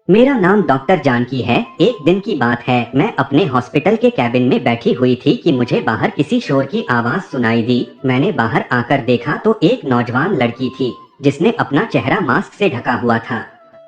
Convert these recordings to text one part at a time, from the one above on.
मेरा नाम डॉक्टर जानकी है। एक दिन की बात है, मैं अपने हॉस्पिटल के कैबिन में बैठी हुई थी कि मुझे बाहर किसी शोर की आवाज सुनाई दी। मैंने बाहर आकर देखा तो एक नौजवान लड़की थी जिसने अपना चेहरा मास्क से ढका हुआ था।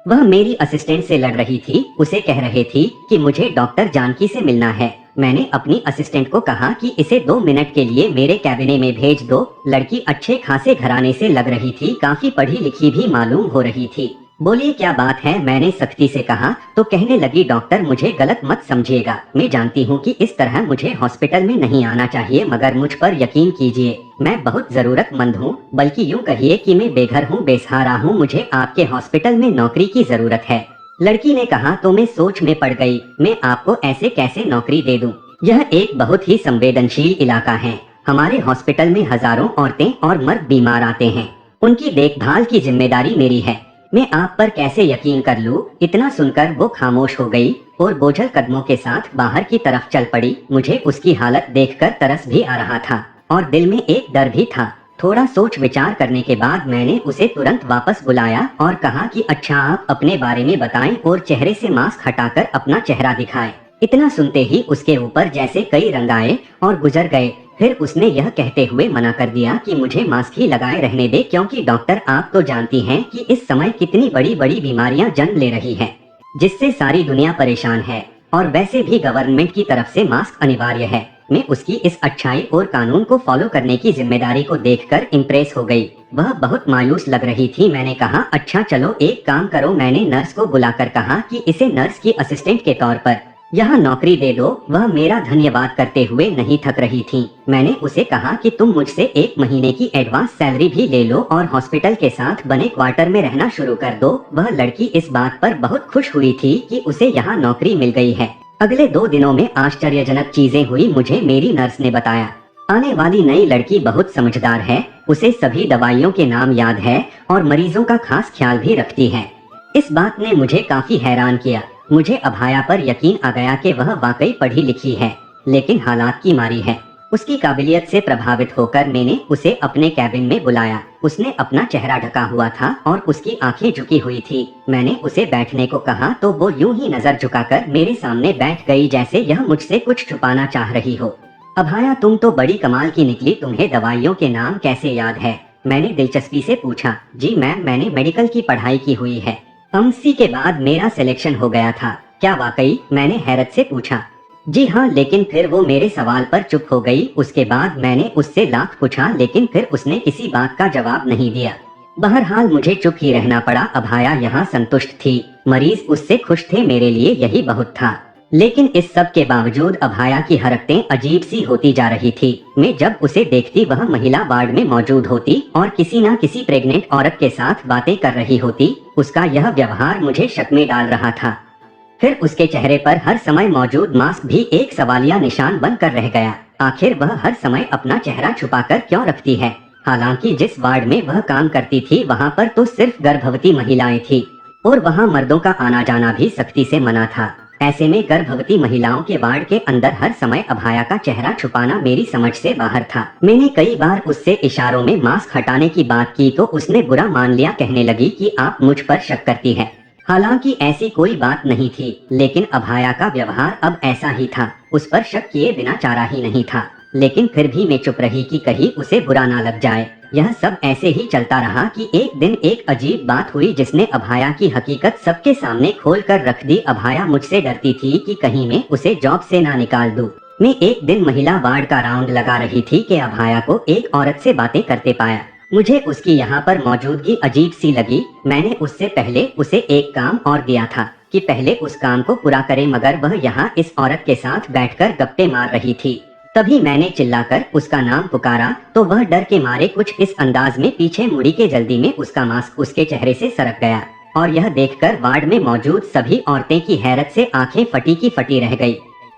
वह मेरी असिस्टेंट से लड़ रही थी, उसे कह रही थी कि मुझे डॉक्टर जानकी से मिलना है। मैंने अपनी असिस्टेंट को कहा कि इसे 2 मिनट के लिए मेरे कैबिने में भेज दो। लड़की अच्छे खासे घराने से लग रही थी, काफी पढ़ी लिखी भी मालूम हो रही थी। बोलिए क्या बात है, मैंने सख्ती से कहा तो कहने लगी, डॉक्टर मुझे गलत मत समझिएगा, मैं जानती हूँ कि इस तरह मुझे हॉस्पिटल में नहीं आना चाहिए, मगर मुझ पर यकीन कीजिए मैं बहुत जरूरतमंद हूँ, बल्कि यूँ कहिए कि मैं बेघर हूँ, बेसहारा हूँ, मुझे आपके हॉस्पिटल में नौकरी की जरूरत है। लड़की ने कहा तो मैं सोच में पड़ गई, मैं आपको ऐसे कैसे नौकरी दे दूँ। यह एक बहुत ही संवेदनशील इलाका है। हमारे हॉस्पिटल में हजारों औरतें और मर्द बीमार आते हैं, उनकी देखभाल की जिम्मेदारी मेरी है। मैं आप पर कैसे यकीन कर लूं। इतना सुनकर वो खामोश हो गई और बोझल कदमों के साथ बाहर की तरफ चल पड़ी। मुझे उसकी हालत देखकर तरस भी आ रहा था और दिल में एक डर भी था। थोड़ा सोच विचार करने के बाद मैंने उसे तुरंत वापस बुलाया और कहा कि अच्छा आप अपने बारे में बताएं और चेहरे से मास्क हटाकर अपना चेहरा दिखाएं। इतना सुनते ही उसके ऊपर जैसे कई रंग आए और गुजर गए। फिर उसने यह कहते हुए मना कर दिया कि मुझे मास्क ही लगाए रहने दे, क्योंकि डॉक्टर आप तो जानती हैं कि इस समय कितनी बड़ी बड़ी बीमारियां जन्म ले रही हैं, जिससे सारी दुनिया परेशान है, और वैसे भी गवर्नमेंट की तरफ से मास्क अनिवार्य है। मैं उसकी इस अच्छाई और कानून को फॉलो करने की जिम्मेदारी को देखकर इम्प्रेस हो गई। वह बहुत मायूस लग रही थी। मैंने कहा अच्छा चलो एक काम करो, मैंने नर्स को बुलाकर कहा कि इसे नर्स की असिस्टेंट के तौर पर यहाँ नौकरी दे दो। वह मेरा धन्यवाद करते हुए नहीं थक रही थी। मैंने उसे कहा कि तुम मुझसे 1 महीने की एडवांस सैलरी भी ले लो और हॉस्पिटल के साथ बने क्वार्टर में रहना शुरू कर दो। वह लड़की इस बात पर बहुत खुश हुई थी कि उसे यहाँ नौकरी मिल गई है। अगले 2 दिनों में आश्चर्यजनक चीजें हुई, मुझे मेरी नर्स ने बताया। आने वाली नई लड़की बहुत समझदार है, उसे सभी दवाइयों के नाम याद है और मरीजों का खास ख्याल भी रखती है। इस बात ने मुझे काफी हैरान किया। मुझे अभाया पर यकीन आ गया कि वह वाकई पढ़ी लिखी है, लेकिन हालात की मारी है। उसकी काबिलियत से प्रभावित होकर मैंने उसे अपने कैबिन में बुलाया। उसने अपना चेहरा ढका हुआ था और उसकी आंखें झुकी हुई थी। मैंने उसे बैठने को कहा तो वो यूं ही नजर झुकाकर मेरे सामने बैठ गई जैसे यह मुझसे कुछ छुपाना चाह रही हो। अभाया तुम तो बड़ी कमाल की निकली, तुम्हें दवाइयों के नाम कैसे याद है? मैंने दिलचस्पी से पूछा। जी मैम, मैंने मेडिकल की पढ़ाई की हुई है। एमसी के बाद मेरा सिलेक्शन हो गया था। क्या वाकई? मैंने हैरत से पूछा। जी हाँ, लेकिन फिर वो मेरे सवाल पर चुप हो गई। उसके बाद मैंने उससे लाख पूछा, लेकिन फिर उसने किसी बात का जवाब नहीं दिया। बहरहाल मुझे चुप ही रहना पड़ा। अभाया यहाँ संतुष्ट थी, मरीज उससे खुश थे, मेरे लिए यही बहुत था। लेकिन इस सब के बावजूद अभाया की हरकतें अजीब सी होती जा रही थी। मैं जब उसे देखती वह महिला वार्ड में मौजूद होती और किसी न किसी प्रेग्नेंट औरत के साथ बातें कर रही होती। उसका यह व्यवहार मुझे शक में डाल रहा था। फिर उसके चेहरे पर हर समय मौजूद मास्क भी एक सवालिया निशान बनकर रह गया। आखिर वह हर समय अपना चेहरा छुपाकर क्यों रखती है? हालांकि जिस वार्ड में वह काम करती थी वहाँ पर तो सिर्फ गर्भवती महिलाएं थी और वहाँ मर्दों का आना जाना भी सख्ती से मना था। ऐसे में गर्भवती महिलाओं के वार्ड के अंदर हर समय अभाया का चेहरा छुपाना मेरी समझ से बाहर था। मैंने कई बार उससे इशारों में मास्क हटाने की बात की तो उसने बुरा मान लिया, कहने लगी कि आप मुझ पर शक करती है। हालांकि ऐसी कोई बात नहीं थी, लेकिन अभाया का व्यवहार अब ऐसा ही था। उस पर शक किए बिना चारा ही नहीं था। लेकिन फिर भी मैं चुप रही कि कहीं उसे बुरा ना लग जाए। यह सब ऐसे ही चलता रहा कि एक दिन एक अजीब बात हुई जिसने अभाया की हकीकत सबके सामने खोल कर रख दी। अभाया मुझसे डरती थी कि कहीं मैं उसे जॉब से ना निकाल दूं। मैं एक दिन महिला वार्ड का राउंड लगा रही थी कि अभाया को एक औरत से बातें करते पाया। मुझे उसकी यहाँ पर मौजूदगी अजीब सी लगी। मैंने उससे पहले उसे एक काम और दिया था कि पहले उस काम को पूरा करे, मगर वह यहाँ इस औरत के साथ बैठकर गप्पे मार रही थी। तभी मैंने चिल्लाकर उसका नाम पुकारा तो वह डर के मारे कुछ इस अंदाज में पीछे मुड़ी के जल्दी में उसका मास्क उसके चेहरे से सरक गया और यह देखकर वार्ड में मौजूद सभी औरतें की हैरत से आंखें फटी की फटी रह गई।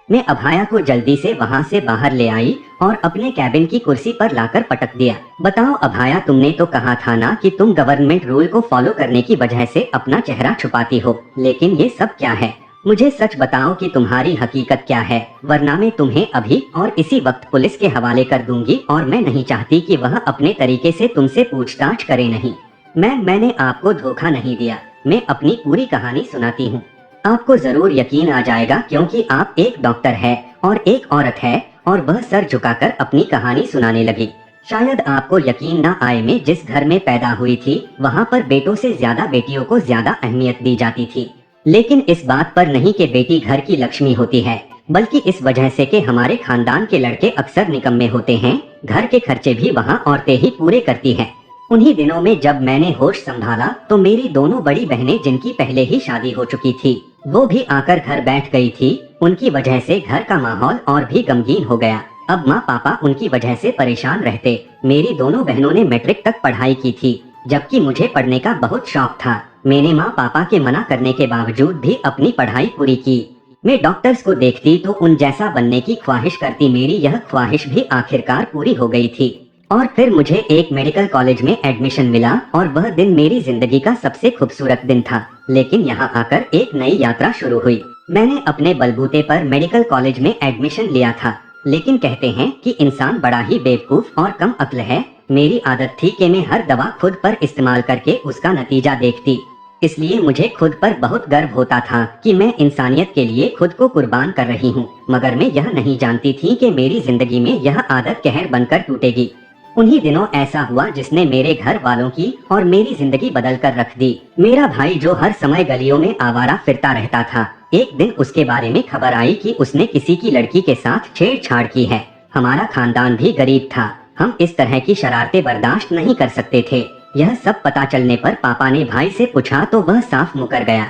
मैं अभाया को जल्दी से वहाँ से बाहर ले आई और अपने कैबिन की कुर्सी पर लाकर पटक दिया। बताओ अभाया, तुमने तो कहा था ना कि तुम गवर्नमेंट रूल को फॉलो करने की वजह से अपना चेहरा छुपाती हो, लेकिन ये सब क्या है? मुझे सच बताओ कि तुम्हारी हकीकत क्या है, वरना मैं तुम्हें अभी और इसी वक्त पुलिस के हवाले कर दूंगी और मैं नहीं चाहती कि वह अपने तरीके से तुमसे पूछताछ करे। नहीं मैंने आपको धोखा नहीं दिया। मैं अपनी पूरी कहानी सुनाती हूँ। आपको जरूर यकीन आ जाएगा क्योंकि आप एक डॉक्टर है और एक औरत है, और वह सर झुकाकर अपनी कहानी सुनाने लगी। शायद आपको यकीन न आए, मैं जिस घर में पैदा हुई थी वहाँ पर बेटों से ज्यादा बेटियों को ज्यादा अहमियत दी जाती थी। लेकिन इस बात पर नहीं कि बेटी घर की लक्ष्मी होती है, बल्कि इस वजह से कि हमारे खानदान के लड़के अक्सर निकम्मे होते हैं। घर के खर्चे भी वहाँ औरतें ही पूरे करती हैं। उन्हीं दिनों में जब मैंने होश संभाला तो मेरी दोनों बड़ी बहनें, जिनकी पहले ही शादी हो चुकी थी, वो भी आकर घर बैठ गई थी। उनकी वजह से घर का माहौल और भी गमगीन हो गया। अब माँ पापा उनकी वजह से परेशान रहते। मेरी दोनों बहनों ने मैट्रिक तक पढ़ाई की थी, जबकि मुझे पढ़ने का बहुत शौक था। मैंने माँ पापा के मना करने के बावजूद भी अपनी पढ़ाई पूरी की। मैं डॉक्टर्स को देखती तो उन जैसा बनने की ख्वाहिश करती। मेरी यह ख्वाहिश भी आखिरकार पूरी हो गई थी और फिर मुझे एक मेडिकल कॉलेज में एडमिशन मिला और वह दिन मेरी जिंदगी का सबसे खूबसूरत दिन था। लेकिन यहाँ आकर एक नई यात्रा शुरू हुई। मैंने अपने बलबूते पर मेडिकल कॉलेज में एडमिशन लिया था, लेकिन कहते हैं कि इंसान बड़ा ही बेवकूफ और कम अक्ल है। मेरी आदत थी कि मैं हर दवा खुद पर इस्तेमाल करके उसका नतीजा देखती। इसलिए मुझे खुद पर बहुत गर्व होता था कि मैं इंसानियत के लिए खुद को कुर्बान कर रही हूँ। मगर मैं यह नहीं जानती थी कि मेरी जिंदगी में यह आदत कहर बनकर टूटेगी। उन्हीं दिनों ऐसा हुआ जिसने मेरे घर वालों की और मेरी जिंदगी बदल कर रख दी। मेरा भाई, जो हर समय गलियों में आवारा फिरता रहता था, एक दिन उसके बारे में खबर आई कि उसने किसी की लड़की के साथ छेड़छाड़ की है। हमारा खानदान भी गरीब था, हम इस तरह की शरारतें बर्दाश्त नहीं कर सकते थे। यह सब पता चलने पर पापा ने भाई से पूछा तो वह साफ मुकर गया।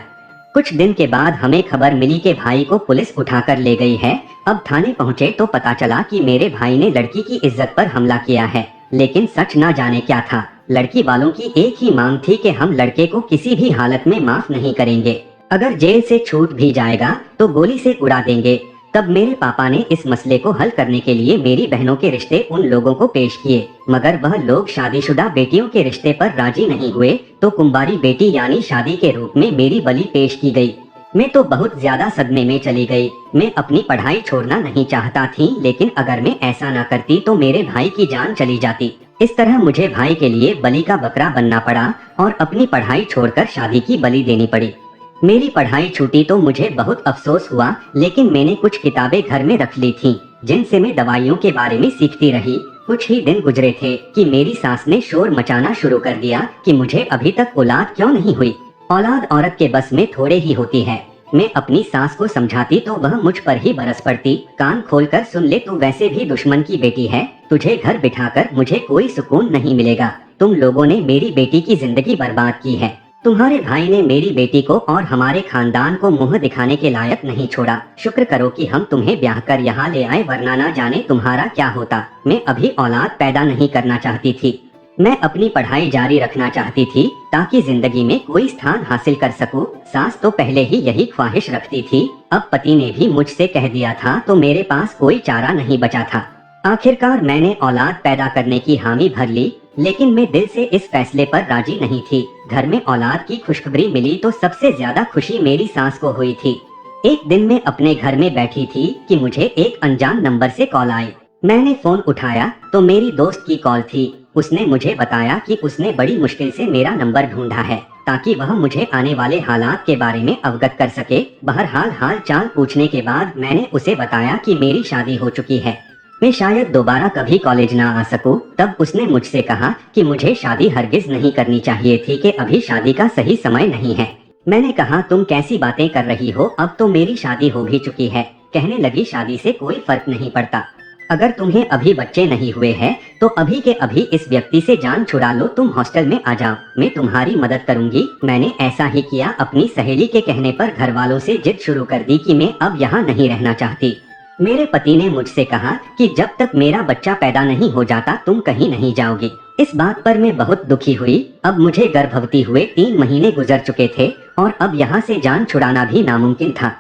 कुछ दिन के बाद हमें खबर मिली कि भाई को पुलिस उठाकर ले गई है। अब थाने पहुँचे तो पता चला कि मेरे भाई ने लड़की की इज्जत पर हमला किया है। लेकिन सच ना जाने क्या था, लड़की वालों की एक ही मांग थी कि हम लड़के को किसी भी हालत में माफ नहीं करेंगे। अगर जेल से छूट भी जाएगा तो गोली से उड़ा देंगे। तब मेरे पापा ने इस मसले को हल करने के लिए मेरी बहनों के रिश्ते उन लोगों को पेश किए, मगर वह लोग शादीशुदा बेटियों के रिश्ते पर राजी नहीं हुए। तो कुंवारी बेटी यानी शादी के रूप में मेरी बलि पेश की गई। मैं तो बहुत ज्यादा सदमे में चली गई। मैं अपनी पढ़ाई छोड़ना नहीं चाहता थी, लेकिन अगर मैं ऐसा ना करती तो मेरे भाई की जान चली जाती। इस तरह मुझे भाई के लिए बलि का बकरा बनना पड़ा और अपनी पढ़ाई छोड़कर शादी की बलि देनी पड़ी। मेरी पढ़ाई छूटी तो मुझे बहुत अफसोस हुआ, लेकिन मैंने कुछ किताबें घर में रख ली थीं, जिनसे मैं दवाइयों के बारे में सीखती रही। कुछ ही दिन गुजरे थे कि मेरी सास ने शोर मचाना शुरू कर दिया कि मुझे अभी तक औलाद क्यों नहीं हुई। औलाद औरत के बस में थोड़े ही होती है। मैं अपनी सास को समझाती तो वह मुझ पर ही बरस पड़ती। कान खोलकर सुन ले, तू वैसे भी दुश्मन की बेटी है, तुझे घर बिठाकर मुझे कोई सुकून नहीं मिलेगा। तुम लोगों ने मेरी बेटी की जिंदगी बर्बाद की है। तुम्हारे भाई ने मेरी बेटी को और हमारे खानदान को मुंह दिखाने के लायक नहीं छोड़ा। शुक्र करो कि हम तुम्हें ब्याह कर यहाँ ले आए, वरना ना जाने तुम्हारा क्या होता। मैं अभी औलाद पैदा नहीं करना चाहती थी। मैं अपनी पढ़ाई जारी रखना चाहती थी ताकि जिंदगी में कोई स्थान हासिल कर सकूं। सास तो पहले ही यही ख्वाहिश रखती थी, अब पति ने भी मुझसे कह दिया था तो मेरे पास कोई चारा नहीं बचा था। आखिरकार मैंने औलाद पैदा करने की हामी भर ली, लेकिन मैं दिल से इस फैसले पर राजी नहीं थी। घर में औलाद की खुशखबरी मिली तो सबसे ज्यादा खुशी मेरी सास को हुई थी। एक दिन मैं अपने घर में बैठी थी कि मुझे एक अनजान नंबर से कॉल आई। मैंने फोन उठाया तो मेरी दोस्त की कॉल थी। उसने मुझे बताया कि उसने बड़ी मुश्किल से मेरा नंबर ढूंढा है ताकि वह मुझे आने वाले हालात के बारे में अवगत कर सके। बहरहाल हाल चाल पूछने के बाद मैंने उसे बताया कि मेरी शादी हो चुकी है, मैं शायद दोबारा कभी कॉलेज ना आ सकूं। तब उसने मुझसे कहा कि मुझे शादी हरगिज नहीं करनी चाहिए थी, कि अभी शादी का सही समय नहीं है। मैंने कहा, तुम कैसी बातें कर रही हो, अब तो मेरी शादी हो भी चुकी है। कहने लगी, शादी से कोई फर्क नहीं पड़ता। अगर तुम्हें अभी बच्चे नहीं हुए हैं तो अभी के अभी इस व्यक्ति से जान छुड़ा लो, तुम हॉस्टल में आ जाओ, मैं तुम्हारी मदद करूंगी। मैंने ऐसा ही किया। अपनी सहेली के कहने पर घर वालों से जिद शुरू कर दी कि मैं अब यहाँ नहीं रहना चाहती। मेरे पति ने मुझसे कहा कि जब तक मेरा बच्चा पैदा नहीं हो जाता तुम कहीं नहीं जाओगी। इस बात पर मैं बहुत दुखी हुई। अब मुझे गर्भवती हुए 3 महीने गुजर चुके थे और अब यहाँ से जान छुड़ाना भी नामुमकिन था।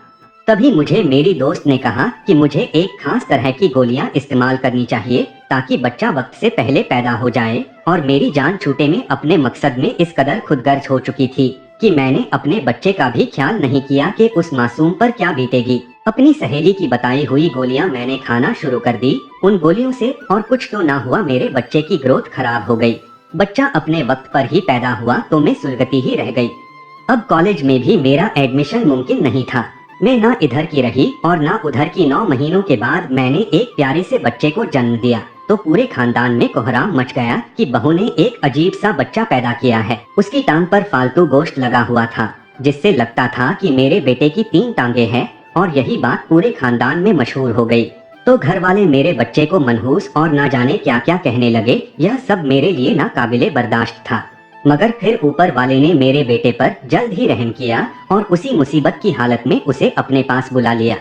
तभी मुझे मेरी दोस्त ने कहा कि मुझे एक खास तरह की गोलियां इस्तेमाल करनी चाहिए ताकि बच्चा वक्त से पहले पैदा हो जाए। और मेरी जान छूटे में अपने मकसद में इस कदर खुदगर्ज हो चुकी थी कि मैंने अपने बच्चे का भी ख्याल नहीं किया कि उस मासूम पर क्या बीतेगी। अपनी सहेली की बताई हुई गोलियां मैंने खाना शुरू कर दी। उन गोलियों से और कुछ तो ना हुआ, मेरे बच्चे की ग्रोथ खराब हो गई। बच्चा अपने वक्त पर ही पैदा हुआ तो मैं सुलगती ही रह गई। अब कॉलेज में भी मेरा एडमिशन मुमकिन नहीं था। मैं ना इधर की रही और ना उधर की। 9 महीनों के बाद मैंने एक प्यारे से बच्चे को जन्म दिया तो पूरे खानदान में कोहराम मच गया कि बहू ने एक अजीब सा बच्चा पैदा किया है। उसकी टांग पर फालतू गोश्त लगा हुआ था जिससे लगता था कि मेरे बेटे की 3 टांगे हैं और यही बात पूरे खानदान में मशहूर हो गई। तो घर वाले मेरे बच्चे को मनहूस और ना जाने क्या क्या कहने लगे। यह सब मेरे लिए ना काबिले बर्दाश्त था, मगर फिर ऊपर वाले ने मेरे बेटे पर जल्द ही रहम किया और उसी मुसीबत की हालत में उसे अपने पास बुला लिया।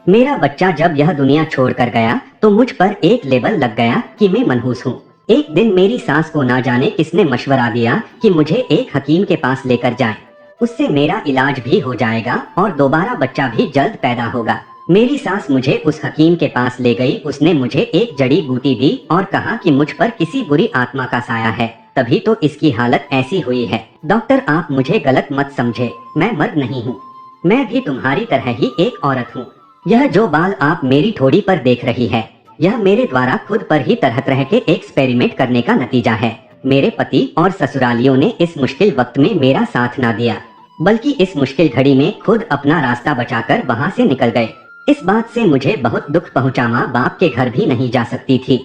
मेरा बच्चा जब यह दुनिया छोड़कर गया तो मुझ पर एक लेबल लग गया कि मैं मनहूस हूँ। एक दिन मेरी सास को ना जाने किसने मशवरा दिया कि मुझे एक हकीम के पास लेकर जाएं। उससे मेरा इलाज भी हो जाएगा और दोबारा बच्चा भी जल्द पैदा होगा। मेरी सास मुझे उस हकीम के पास ले गई। उसने मुझे एक जड़ी बूटी दी और कहा कि मुझ पर किसी बुरी आत्मा का साया है, तभी तो इसकी हालत ऐसी हुई है। डॉक्टर, आप मुझे गलत मत समझे, मैं मर्द नहीं हूँ, मैं भी तुम्हारी तरह ही एक औरत हूँ। यह जो बाल आप मेरी ठोड़ी पर देख रही है, यह मेरे द्वारा खुद पर ही तरह तरह के एक्सपेरिमेंट करने का नतीजा है। मेरे पति और ससुरालियों ने इस मुश्किल वक्त में मेरा साथ ना दिया, बल्कि इस मुश्किल घड़ी में खुद अपना रास्ता बचाकर वहाँ से निकल गए। इस बात से मुझे बहुत दुख पहुँचा। माँ बाप के घर भी नहीं जा सकती थी।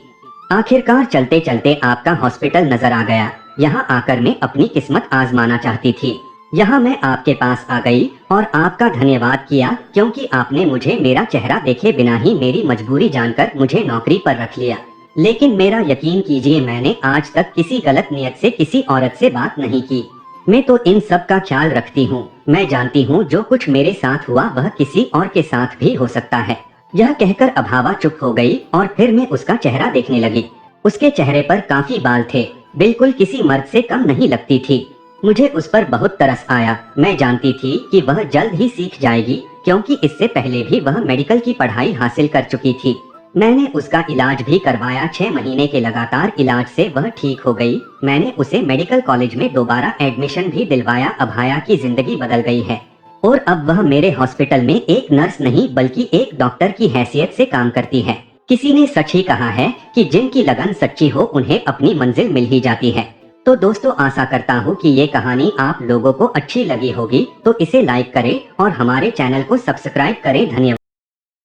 आखिरकार चलते चलते आपका हॉस्पिटल नजर आ गया। यहाँ आकर मैं अपनी किस्मत आजमाना चाहती थी। यहाँ मैं आपके पास आ गई और आपका धन्यवाद किया क्योंकि आपने मुझे मेरा चेहरा देखे बिना ही मेरी मजबूरी जानकर मुझे नौकरी पर रख लिया। लेकिन मेरा यकीन कीजिए, मैंने आज तक किसी गलत नियत से किसी औरत से बात नहीं की। मैं तो इन सब का ख्याल रखती हूँ। मैं जानती हूँ जो कुछ मेरे साथ हुआ वह किसी और के साथ भी हो सकता है। यह कहकर अभावा चुप हो गई और फिर मैं उसका चेहरा देखने लगी। उसके चेहरे पर काफी बाल थे, बिल्कुल किसी मर्द से कम नहीं लगती थी। मुझे उस पर बहुत तरस आया। मैं जानती थी कि वह जल्द ही सीख जाएगी क्योंकि इससे पहले भी वह मेडिकल की पढ़ाई हासिल कर चुकी थी। मैंने उसका इलाज भी करवाया। 6 महीने के लगातार इलाज से वह ठीक हो गई। मैंने उसे मेडिकल कॉलेज में दोबारा एडमिशन भी दिलवाया। अब हाया की जिंदगी बदल गई है और अब वह मेरे हॉस्पिटल में एक नर्स नहीं बल्कि एक डॉक्टर की हैसियत से काम करती है। किसी ने सच ही कहा है कि जिनकी लगन सच्ची हो उन्हें अपनी मंजिल मिल ही जाती है। तो दोस्तों, आशा करता हूँ कि ये कहानी आप लोगों को अच्छी लगी होगी, तो इसे लाइक करें और हमारे चैनल को सब्सक्राइब करें। धन्यवाद।